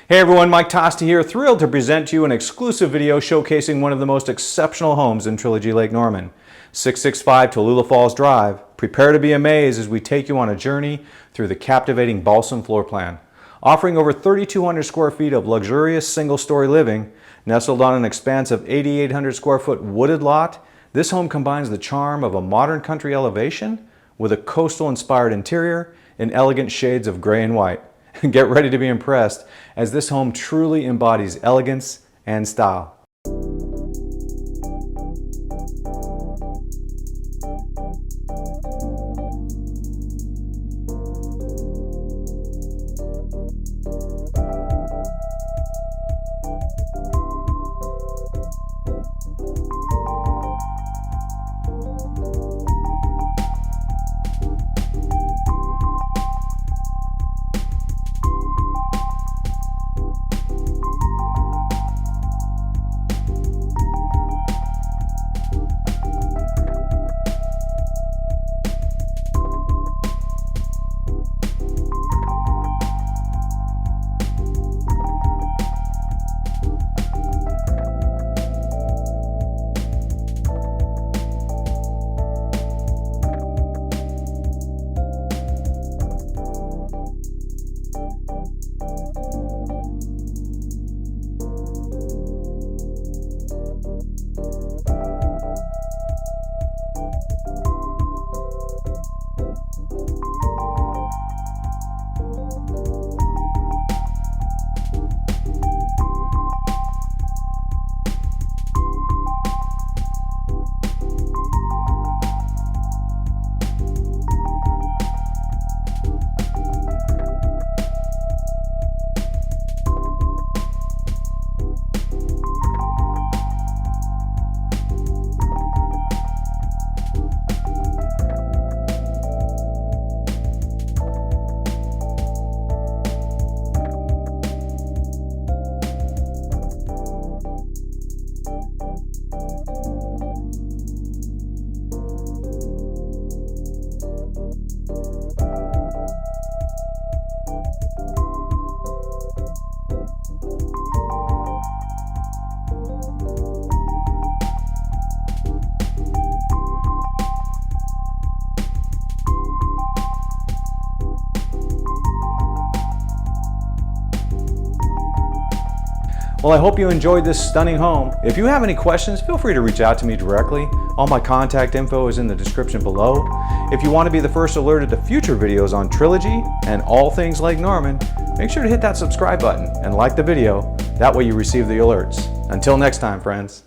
Hey everyone, Mike Tosti here, thrilled to present to you an exclusive video showcasing one of the most exceptional homes in Trilogy Lake Norman. 665 Tallulah Falls Drive. Prepare to be amazed as we take you on a journey through the captivating Balsam Floorplan. Offering over 3,200 square feet of luxurious single-story living, nestled on an expansive 8,800 square foot wooded lot, this home combines the charm of a modern country elevation with a coastal-inspired interior in elegant shades of gray and white. Get ready to be impressed, as this home truly embodies elegance and style. Well, I hope you enjoyed this stunning home. If you have any questions, feel free to reach out to me directly. All my contact info is in the description below. If you want to be the first alerted to future videos on Trilogy and all things Lake Norman, make sure to hit that subscribe button and like the video. That way you receive the alerts. Until next time, friends.